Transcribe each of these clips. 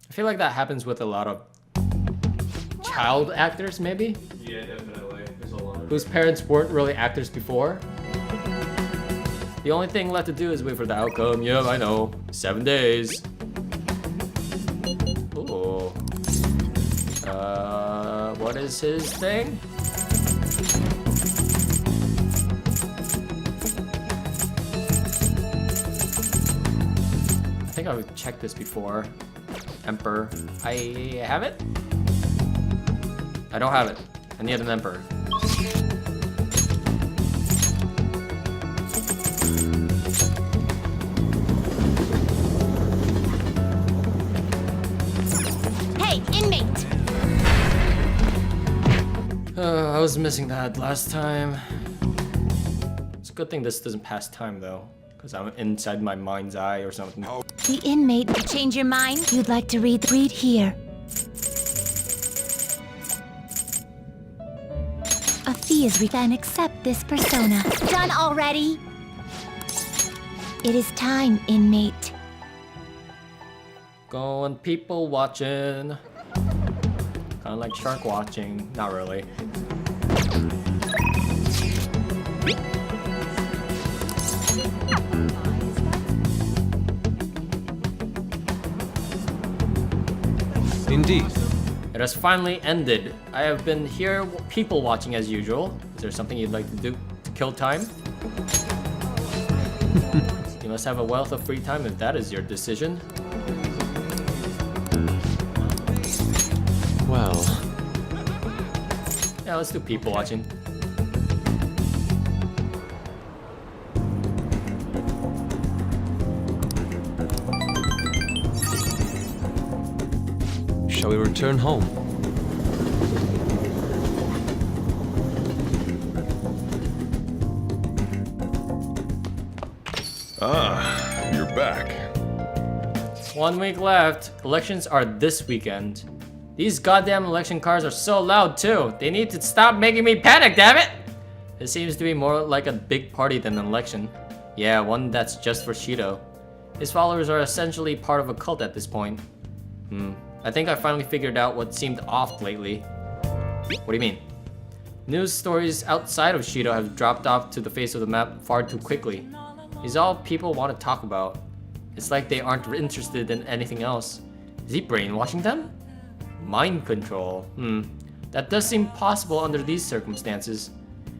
I feel like that happens with a lot of child actors, maybe? Yeah, definitely. There's a lot of Whose parents weren't really actors before. The only thing left to do is wait for the outcome. Yep, I know. 7 days. Ooh. What is his thing? I think I've checked this before. Emperor. I have it? I don't have it. I need an emperor. Hey, inmate! I was missing that last time. It's a good thing this doesn't pass time though, because I'm inside my mind's eye or something. The inmate, change your mind? You'd like to read here. A fee is then accept this persona. Done already? It is time, inmate. Going people watching. Kind of like shark watching. Not really. Indeed. It has finally ended. I have been here people watching as usual. Is there something you'd like to do to kill time? You must have a wealth of free time if that is your decision. Well, Yeah, let's do people watching. shall we return home? Ah, you're back. 1 week left. Elections are this weekend. These goddamn election cards are so loud too. They need to stop making me panic, damn it! It seems to be more like a big party than an election. Yeah, one that's just for Shido. His followers are essentially part of a cult at this point. I think I finally figured out what seemed off lately. What do you mean? News stories outside of Shido have dropped off to the face of the map far too quickly. It's all people want to talk about. It's like they aren't interested in anything else. Is he brainwashing them? Mind control. That does seem possible under these circumstances.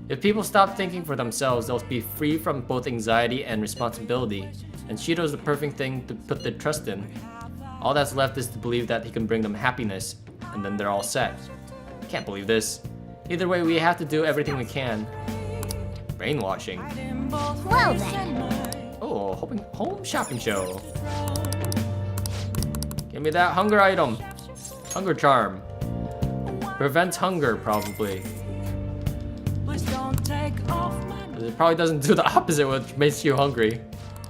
If people stop thinking for themselves, they'll be free from both anxiety and responsibility. And Shido's the perfect thing to put their trust in. All that's left is to believe that he can bring them happiness, and then they're all set. Can't believe this. Either way, we have to do everything we can. Brainwashing. Well then. Oh, home shopping show. Give me that hunger item. Hunger charm. Prevents hunger, probably. It probably doesn't do the opposite, which makes you hungry.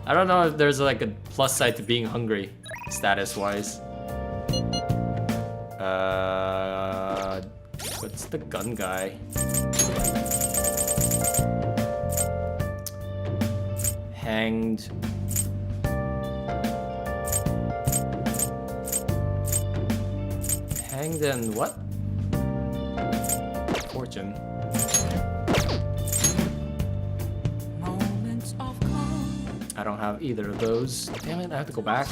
I don't know if there's like a plus side to being hungry, status-wise. What's the gun guy? Hanged. Hanged and what? Fortune. I don't have either of those. Damn it, I have to go back.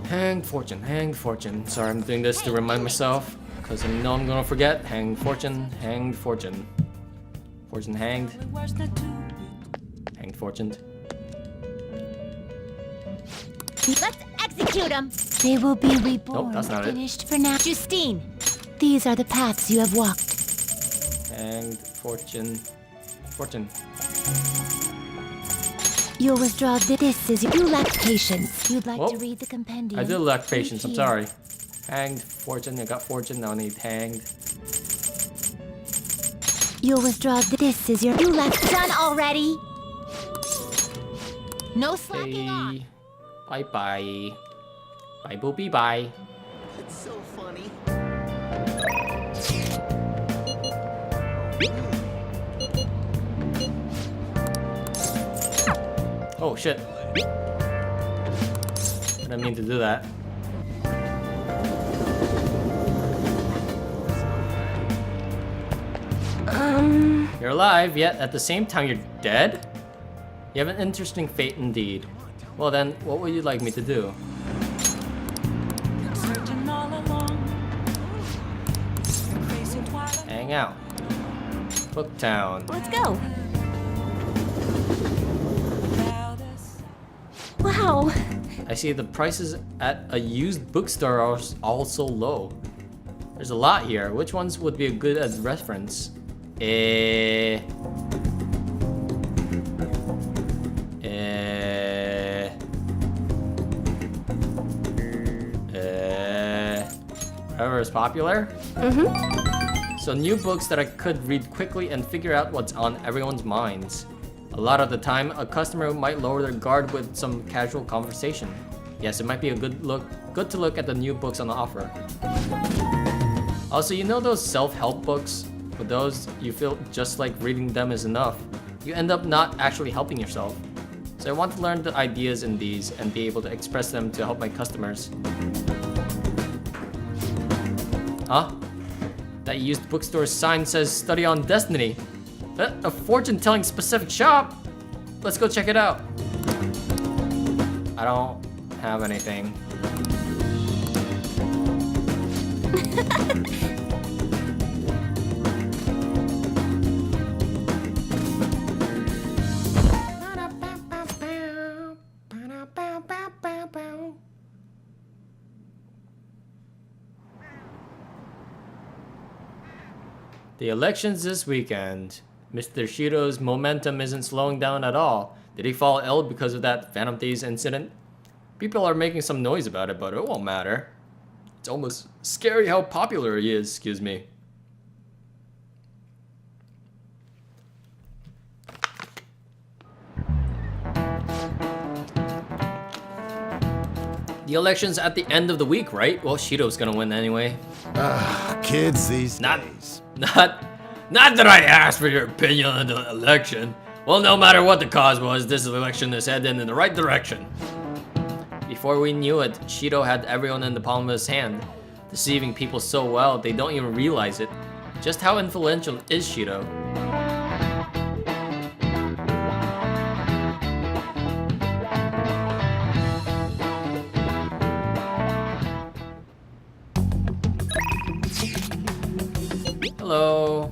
Hanged Fortune, Hanged Fortune. Sorry, I'm doing this to remind myself, because I know I'm gonna forget. Hanged Fortune, Hanged Fortune. Fortune hanged. Hanged Fortuned. Let's execute them. They will be reborn. Nope, that's not it. Finished for now. Justine, these are the paths you have walked. Hanged Fortune. Fortune. You'll withdraw. This is you lack patience. You'd like to read the compendium. I do lack patience, I'm Here. sorry. Hanged Fortune, I got Fortune, now I need Hanged. You'll withdraw. This is your. You lack. Done already. No slacking off. Hey. Bye bye. Bye boopy bye. It's so funny. Oh shit. I didn't mean to do that. You're alive, yet at the same time you're dead? You have an interesting fate indeed. Well then, what would you like me to do? Hang out. Booktown. Let's go. Wow. I see the prices at a used bookstore are also low. There's a lot here. Which ones would be good as reference? Whatever is popular? So new books that I could read quickly and figure out what's on everyone's minds. A lot of the time, a customer might lower their guard with some casual conversation. Yes, it might be a good to look at the new books on offer. Also, you know those self-help books? With those, you feel just like reading them is enough. You end up not actually helping yourself. So I want to learn the ideas in these and be able to express them to help my customers. Huh? That used bookstore sign says study on destiny. A fortune-telling specific shop? Let's go check it out. I don't have anything. The elections this weekend. Mr. Shiro's momentum isn't slowing down at all. Did he fall ill because of that Phantom Thieves incident? People are making some noise about it, but it won't matter. It's almost scary how popular he is, excuse me. The election's at the end of the week, right? Well, Shiro's gonna win anyway. Kids these Not days. Not that I asked for your opinion on the election. Well, no matter what the cause was, this election is heading in the right direction. Before we knew it, Shiro had everyone in the palm of his hand, deceiving people so well they don't even realize it. Just how influential is Shiro? Hello.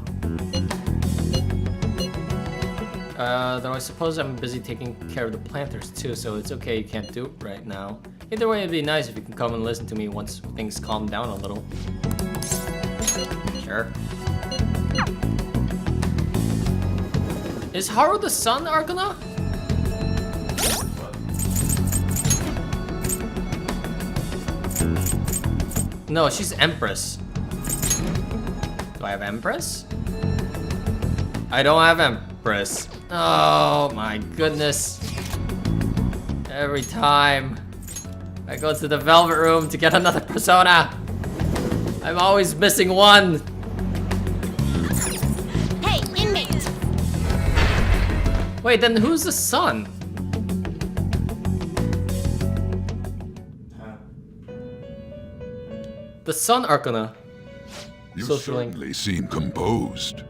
Though I suppose I'm busy taking care of the planters too, so it's okay you can't do it right now. Either way, it'd be nice if you can come and listen to me once things calm down a little. Sure. Is Haru the sun, Arcana? No, she's Empress. Do I have Empress? I don't have Empress. Oh my goodness. Every time I go to the Velvet Room to get another persona, I'm always missing one. Hey, inmate! Wait, then who's the sun? The sun Arcana. You Social link. certainly seem composed. Did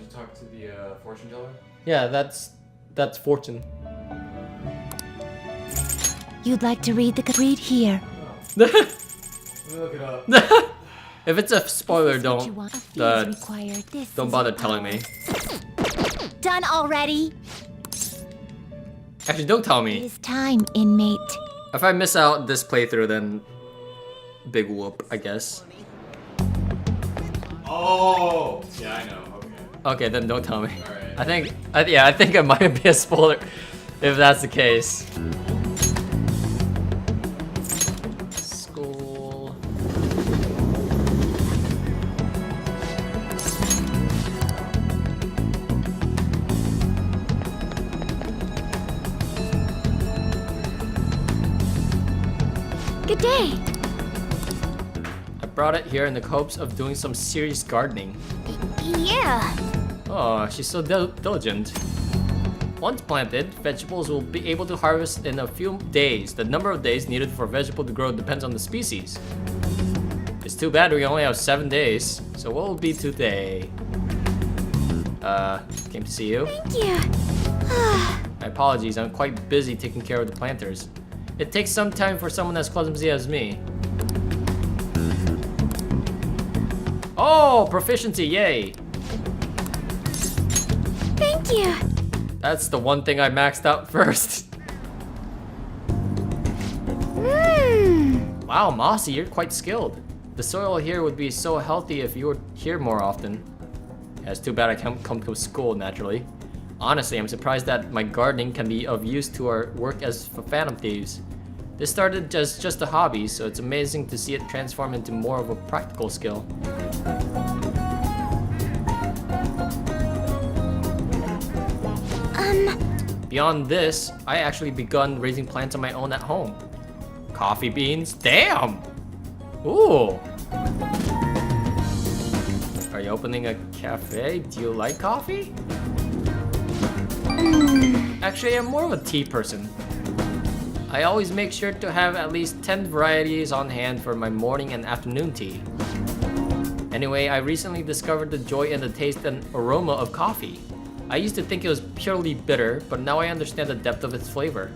you talk to the fortune teller? Yeah, that's Fortune. You'd like to read read here. Let me look it up. If it's a spoiler, This is what you don't want. Fees required. This don't is bother your telling power. me. Done already? Actually, don't tell It me. is time, inmate. If I miss out this playthrough, then big whoop, I guess. Oh! Yeah, I know. Okay. Okay, then don't tell me. Alright. I think it might be a spoiler if that's the case. School. Good day. I brought it here in the hopes of doing some serious gardening. Yeah. Oh, she's so diligent. Once planted, vegetables will be able to harvest in a few days. The number of days needed for a vegetable to grow depends on the species. It's too bad we only have 7 days. So what will be today? Came to see you. Thank you. My apologies, I'm quite busy taking care of the planters. It takes some time for someone as clumsy as me. Oh, proficiency, yay! Thank you. That's the one thing I maxed out first. Wow, Mossy, you're quite skilled. The soil here would be so healthy if you were here more often. Yeah, it's too bad I can't come to school, naturally. Honestly, I'm surprised that my gardening can be of use to our work as Phantom Thieves. This started as just a hobby, so it's amazing to see it transform into more of a practical skill. Beyond this, I actually begun raising plants on my own at home. Coffee beans? Damn! Ooh! Are you opening a cafe? Do you like coffee? Actually, I'm more of a tea person. I always make sure to have at least 10 varieties on hand for my morning and afternoon tea. Anyway, I recently discovered the joy in the taste and aroma of coffee. I used to think it was purely bitter, but now I understand the depth of its flavor.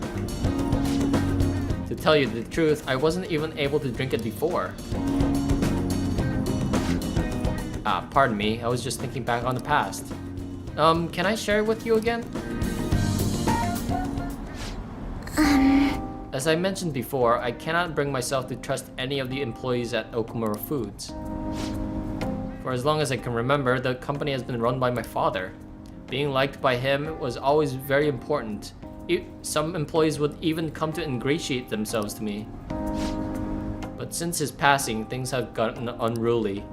To tell you the truth, I wasn't even able to drink it before. Pardon me, I was just thinking back on the past. Can I share it with you again? As I mentioned before, I cannot bring myself to trust any of the employees at Okumura Foods. For as long as I can remember, the company has been run by my father. Being liked by him was always very important. Some employees would even come to ingratiate themselves to me. But since his passing, things have gotten unruly.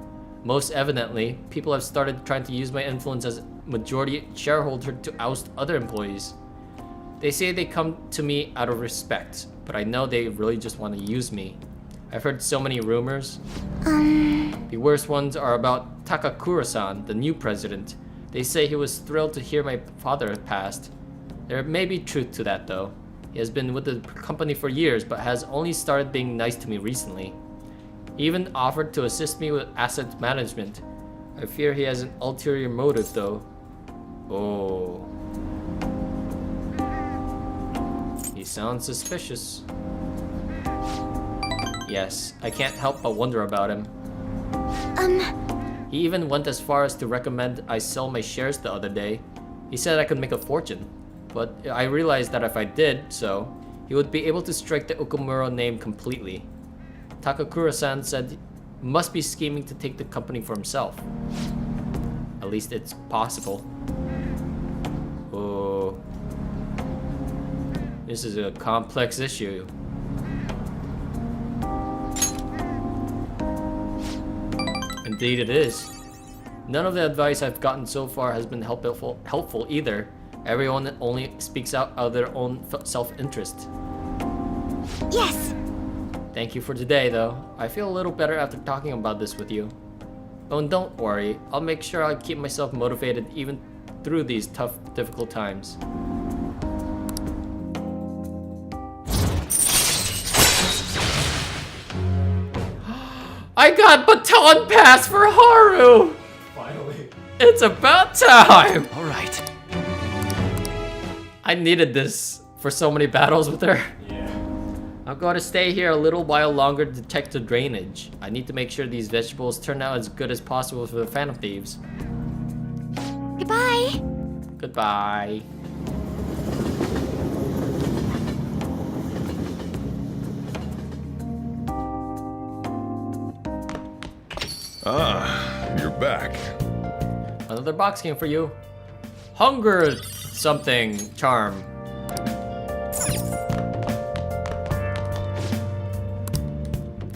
Most evidently, people have started trying to use my influence as majority shareholder to oust other employees. They say they come to me out of respect, but I know they really just want to use me. I've heard so many rumors. The worst ones are about Takakura-san, the new president. They say he was thrilled to hear my father had passed. There may be truth to that though. He has been with the company for years, but has only started being nice to me recently. He even offered to assist me with asset management. I fear he has an ulterior motive though. Oh. He sounds suspicious. Yes, I can't help but wonder about him. He even went as far as to recommend I sell my shares the other day. He said I could make a fortune, but I realized that if I did so, he would be able to strike the Okumura name completely. Takakura-san said he must be scheming to take the company for himself. At least it's possible. Oh. This is a complex issue. Indeed it is. None of the advice I've gotten so far has been helpful either. Everyone only speaks out of their own self-interest. Yes. Thank you for today though. I feel a little better after talking about this with you. Oh, and don't worry, I'll make sure I keep myself motivated even through these tough, difficult times. I got baton pass for Haru! Finally. It's about time! All right. I needed this for so many battles with her. Yeah. I'm going to stay here a little while longer to check the drainage. I need to make sure these vegetables turn out as good as possible for the Phantom Thieves. Goodbye. Goodbye. Ah, you're back. Another box came for you. Hunger something charm.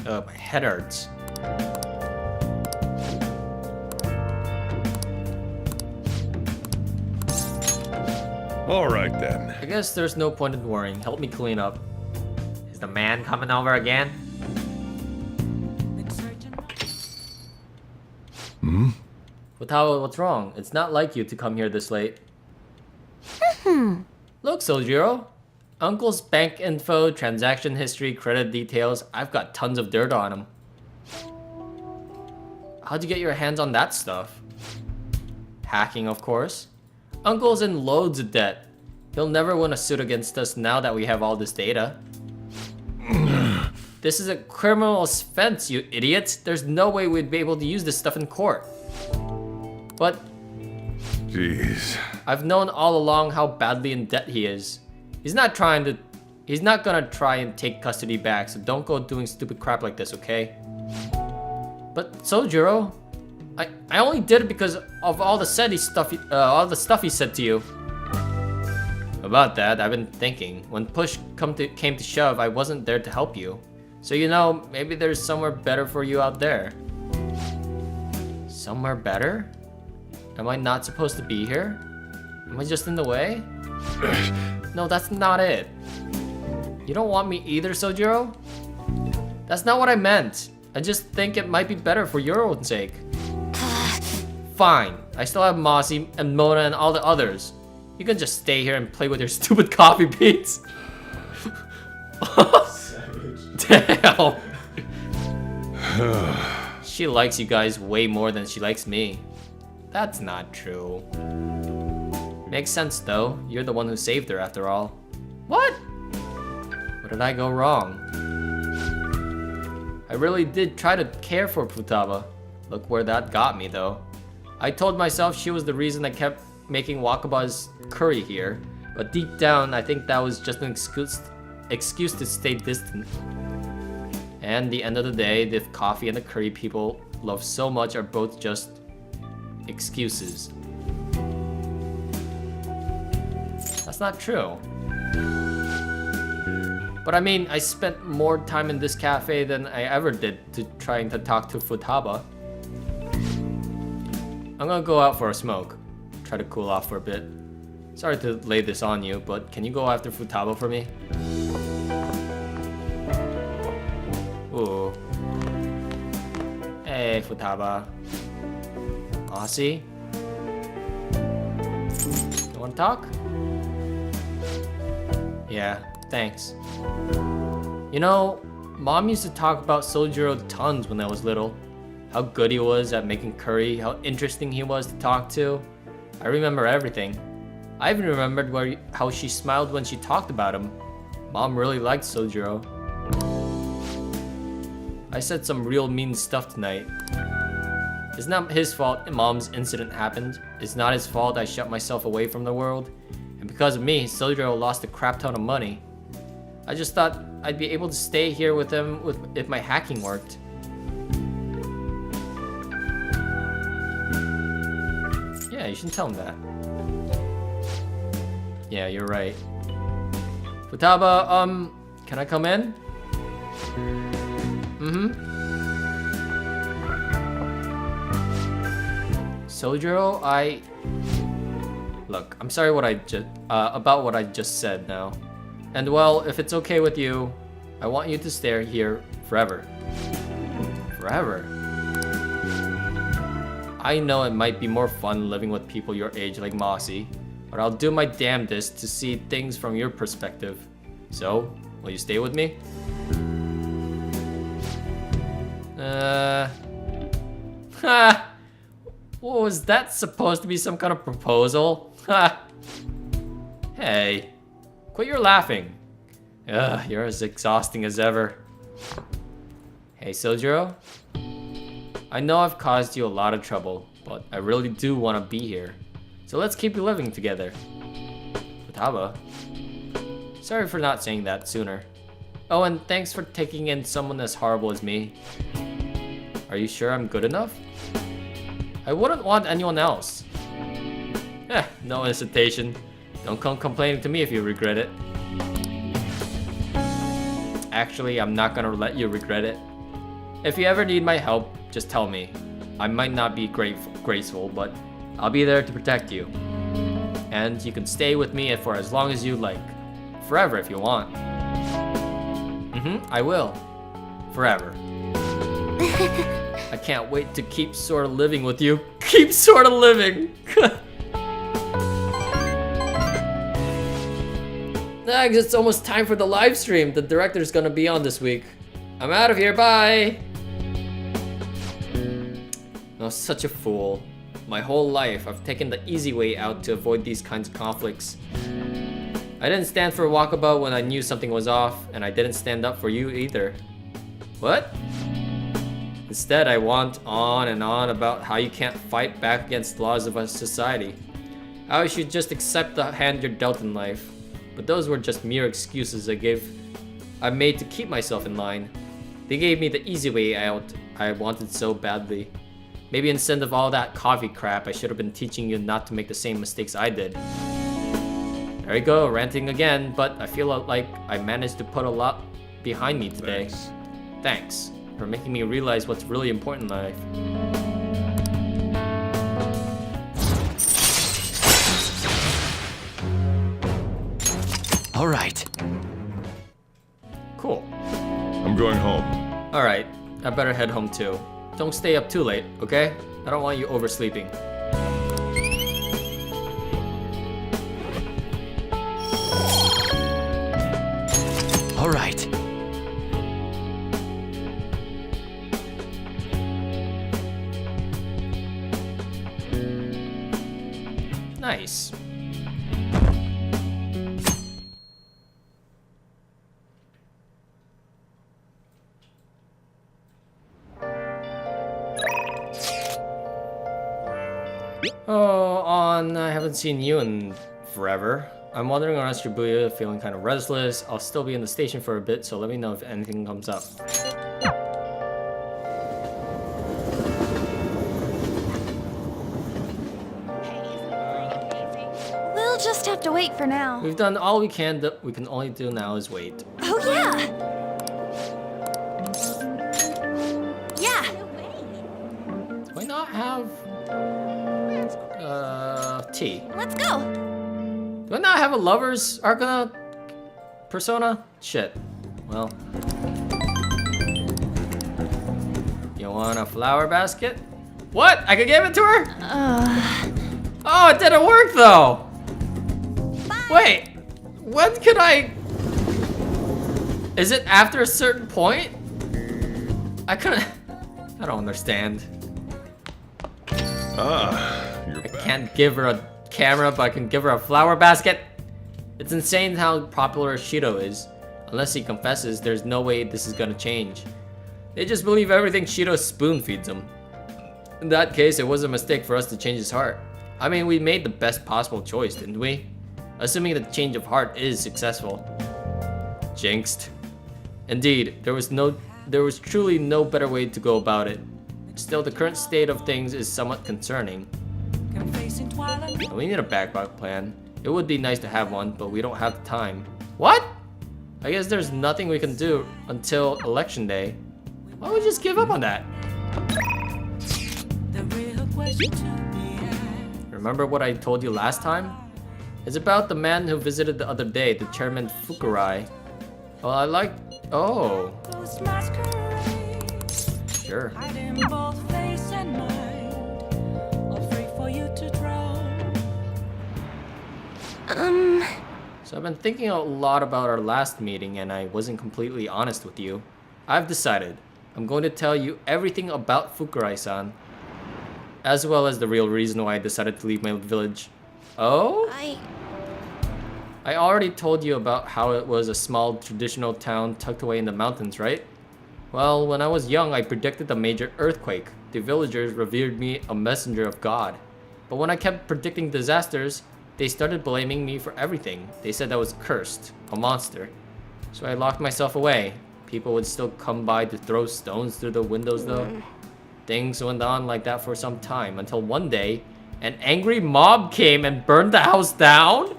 My head hurts. All right then. I guess there's no point in worrying. Help me clean up. Is the man coming over again? What's wrong? It's not like you to come here this late. Look, Sojiro. Uncle's bank info, transaction history, credit details. I've got tons of dirt on him. How'd you get your hands on that stuff? Hacking, of course. Uncle's in loads of debt. He'll never win a suit against us now that we have all this data. This is a criminal offense, you idiot. There's no way we'd be able to use this stuff in court. But Jeez. I've known all along how badly in debt he is. He's not gonna try and take custody back, so don't go doing stupid crap like this, okay? But Sojiro, I only did it because of all the stuff he said to you. About that, I've been thinking. When push came to shove, I wasn't there to help you. So you know, maybe there's somewhere better for you out there. Somewhere better? Am I not supposed to be here? Am I just in the way? No, that's not it. You don't want me either, Sojiro? That's not what I meant. I just think it might be better for your own sake. Fine. I still have Mossy and Mona and all the others. You can just stay here and play with your stupid coffee beans. Damn. She likes you guys way more than she likes me. That's not true. Makes sense though. You're the one who saved her after all. What? Where did I go wrong? I really did try to care for Futaba. Look where that got me though. I told myself she was the reason I kept making Wakaba's curry here, but deep down I think that was just an excuse to stay distant. And the end of the day, the coffee and the curry people love so much are both just excuses. That's not true. But I mean, I spent more time in this cafe than I ever did trying to talk to Futaba. I'm gonna go out for a smoke. Try to cool off for a bit. Sorry to lay this on you, but can you go after Futaba for me? Ooh. Hey, Futaba. Aussie? You wanna talk? Yeah, thanks. You know, Mom used to talk about Sojiro tons when I was little. How good he was at making curry, how interesting he was to talk to. I remember everything. I even remembered how she smiled when she talked about him. Mom really liked Sojiro. I said some real mean stuff tonight. It's not his fault Mom's incident happened. It's not his fault I shut myself away from the world. And because of me, Sojiro lost a crap ton of money. I just thought I'd be able to stay here with him if my hacking worked. Yeah, you should tell him that. Yeah, you're right. Futaba, can I come in? Sojiro, Look, I'm sorry about what I just said now. And well, if it's okay with you, I want you to stay here forever. Forever? I know it might be more fun living with people your age like Mossy, but I'll do my damnedest to see things from your perspective. So, will you stay with me? What was that supposed to be, some kind of proposal? Hey, quit your laughing. You're as exhausting as ever. Hey, Sojiro. I know I've caused you a lot of trouble, but I really do want to be here. So let's keep living together. Futaba. Sorry for not saying that sooner. Oh, and thanks for taking in someone as horrible as me. Are you sure I'm good enough? I wouldn't want anyone else. No hesitation. Don't come complaining to me if you regret it. Actually, I'm not gonna let you regret it. If you ever need my help, just tell me. I might not be graceful, but I'll be there to protect you. And you can stay with me for as long as you like. Forever if you want. I will. Forever. I can't wait to keep sort of living with you. Keep sort of living! Nags, it's almost time for the live stream. The director's gonna be on this week. I'm out of here, bye! I was such a fool. My whole life, I've taken the easy way out to avoid these kinds of conflicts. I didn't stand for a walkabout when I knew something was off, and I didn't stand up for you either. What? Instead, I went on and on about how you can't fight back against the laws of our society. How you should just accept the hand you're dealt in life. But those were just mere excuses I made to keep myself in line. They gave me the easy way out I wanted so badly. Maybe instead of all that coffee crap, I should have been teaching you not to make the same mistakes I did. There you go, ranting again, but I feel like I managed to put a lot behind me today. Thanks for making me realize what's really important in life. All right. Cool. I'm going home. Alright, I better head home too. Don't stay up too late, okay? I don't want you oversleeping. All right. Nice. Oh, I haven't seen you in forever. I'm wandering around Shibuya, feeling kind of restless. I'll still be in the station for a bit, so let me know if anything comes up. We'll just have to wait for now. We've done all we can. That we can only do now is wait. Oh, yeah! Yeah! Why not have tea? Let's go! Do I not have a lover's Arcana persona? Shit. Well. You want a flower basket? What? I could give it to her? Oh, it didn't work though! Bye. Wait, when can I... Is it after a certain point? I couldn't... I don't understand. You're I back. can't give her a camera, but I can give her a flower basket. It's insane how popular Shido is. Unless he confesses, there's no way this is gonna change. They just believe everything Shido spoon feeds them. In that case, it was a mistake for us to change his heart. I mean, we made the best possible choice, didn't we? Assuming the change of heart is successful. Jinxed. Indeed, there was truly no better way to go about it. Still, the current state of things is somewhat concerning. We need a backup plan. It would be nice to have one, but we don't have the time. What? I guess there's nothing we can do until election day. Why don't we just give up on that? Remember what I told you last time? It's about the man who visited the other day, the chairman Fukurai. Well, I like... Oh. Sure. So I've been thinking a lot about our last meeting and I wasn't completely honest with you. I've decided. I'm going to tell you everything about Fukurai-san. As well as the real reason why I decided to leave my village. Oh? I already told you about how it was a small traditional town tucked away in the mountains, right? Well, when I was young, I predicted a major earthquake. The villagers revered me a messenger of God. But when I kept predicting disasters, they started blaming me for everything. They said I was cursed, a monster. So I locked myself away. People would still come by to throw stones through the windows though. Things went on like that for some time until one day, an angry mob came and burned the house down?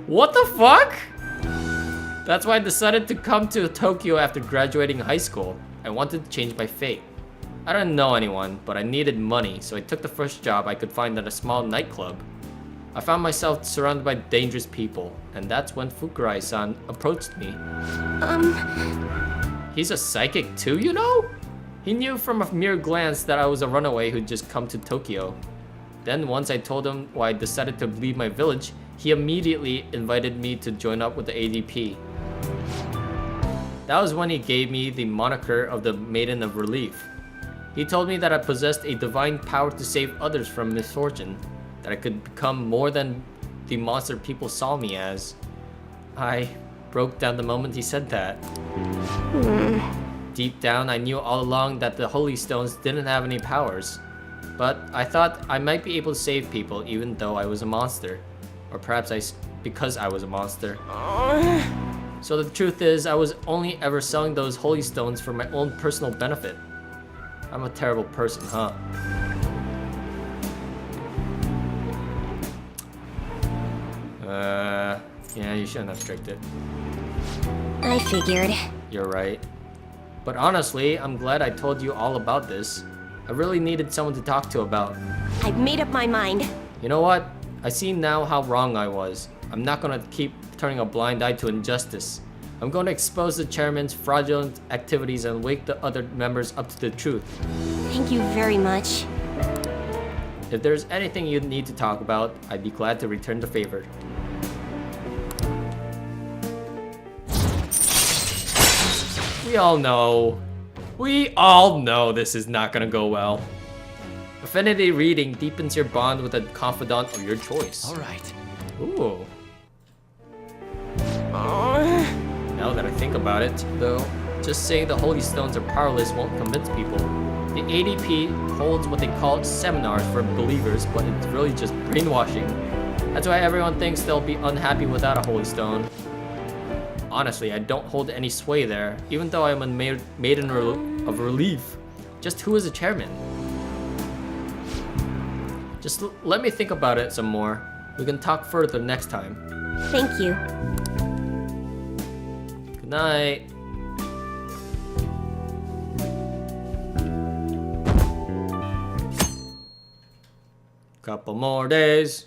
What the fuck? That's why I decided to come to Tokyo after graduating high school. I wanted to change my fate. I didn't know anyone, but I needed money, so I took the first job I could find at a small nightclub. I found myself surrounded by dangerous people, and that's when Fukurai-san approached me. He's a psychic too, you know? He knew from a mere glance that I was a runaway who'd just come to Tokyo. Then once I told him why I decided to leave my village, he immediately invited me to join up with the ADP. That was when he gave me the moniker of the Maiden of Relief. He told me that I possessed a divine power to save others from misfortune, that I could become more than the monster people saw me as. I broke down the moment he said that. Deep down, I knew all along that the Holy Stones didn't have any powers, but I thought I might be able to save people even though I was a monster. Or perhaps because I was a monster. So the truth is, I was only ever selling those Holy Stones for my own personal benefit. I'm a terrible person, huh? Yeah, you shouldn't have tricked it. I figured. You're right. But honestly, I'm glad I told you all about this. I really needed someone to talk to about. I've made up my mind. You know what? I see now how wrong I was. I'm not gonna keep turning a blind eye to injustice. I'm going to expose the chairman's fraudulent activities and wake the other members up to the truth. Thank you very much. If there's anything you need to talk about, I'd be glad to return the favor. We all know this is not gonna go well. Affinity reading deepens your bond with a confidant of your choice. All right. Ooh. Now that I think about it, though, just saying the Holy Stones are powerless won't convince people. The ADP holds what they call seminars for believers, but it's really just brainwashing. That's why everyone thinks they'll be unhappy without a Holy Stone. Honestly, I don't hold any sway there, even though I'm a maiden of relief. Just who is the chairman? Just let me think about it some more. We can talk further next time. Thank you. Good night. Couple more days.